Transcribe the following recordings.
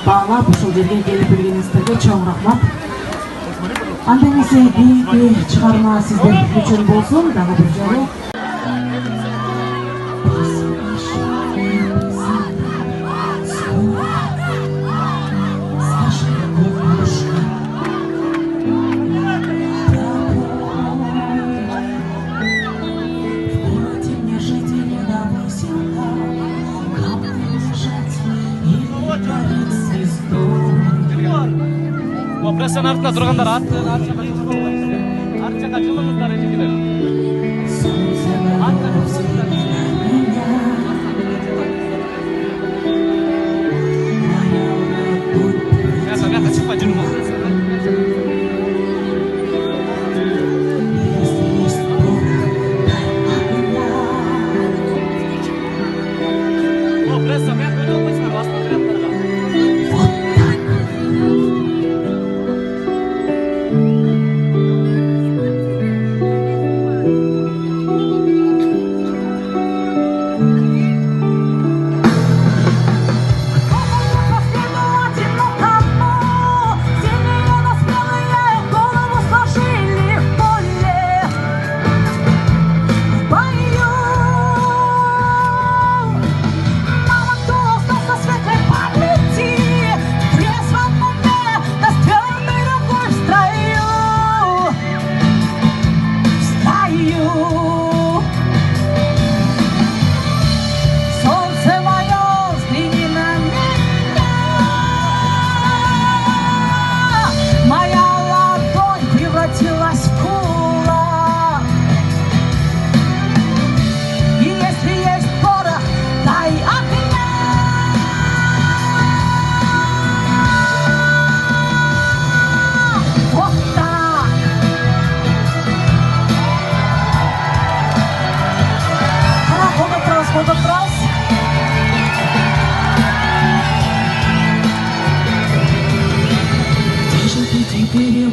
баалап ушул жерге келип келгениңиздерге чоң рахмат. Анда эмесе кийинки чыгарма сиздер үчүн болсун дагы бир жолу. Прессан артында тұрғандар арт жаққа жылыңыздар ежекелер. Мияққа шықпай жүріңіз. Пресса, мияққа өте алмайсыңдар басына қыраттарға.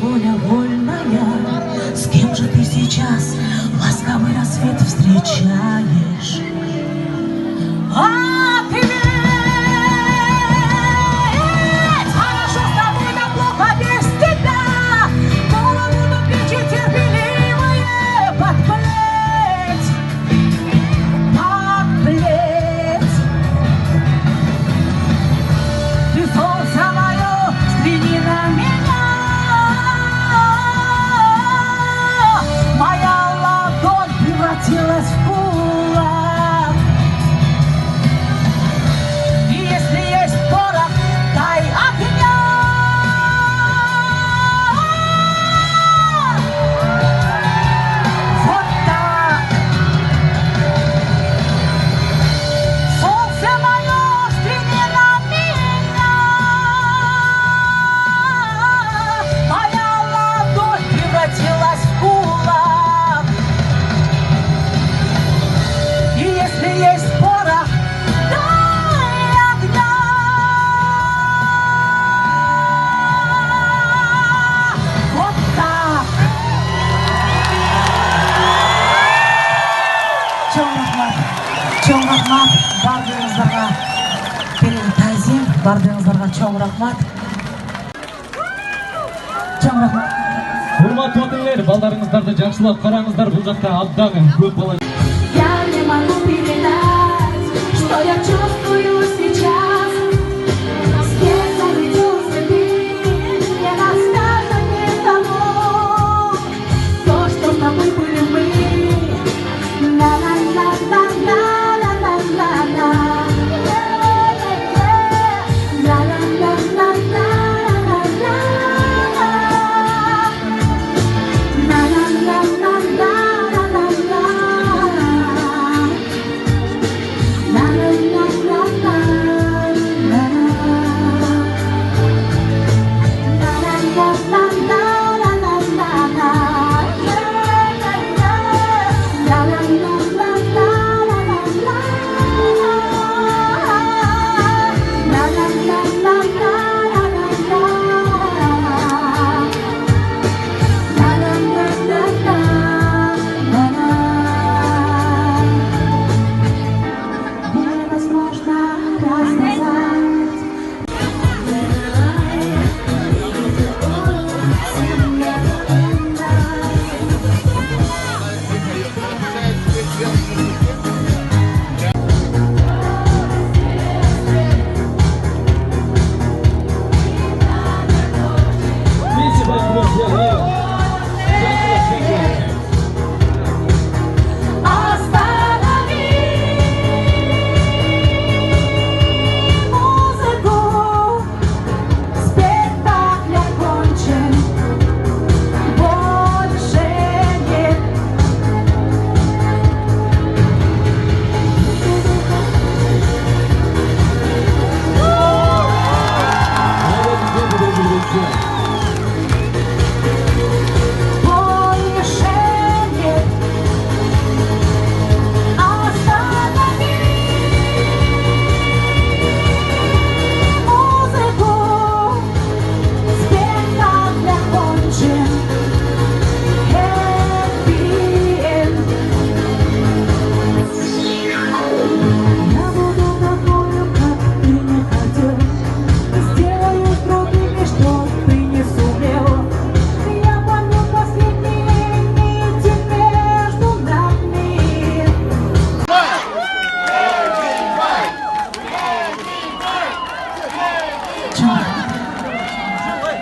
Воля вольная, с кем же ты сейчас ласковый рассвет встречаешь? Ответь! Хорошо с тобой, да плохо без тебя. Голову на плечи терпеливые подплеть. Ты солнце мое, взгляни на меня. Превратилась в кулак. И если есть порох, дай огня. Вот так. Солнце мое, взгляни на меня. Моя ладонь превратилась в кулак. Если есть порох, дай огня. Вот так. Чоң рахмат, бардығыңыздарға келген тазим, бардығыңыздарға чоң рахмат. Чоң рахмат. Урматтуу отелер, балдарыңыздарды жакшылап караңыздар, бул жакта абдан көп бала. Я не могу передать, что я чувствую.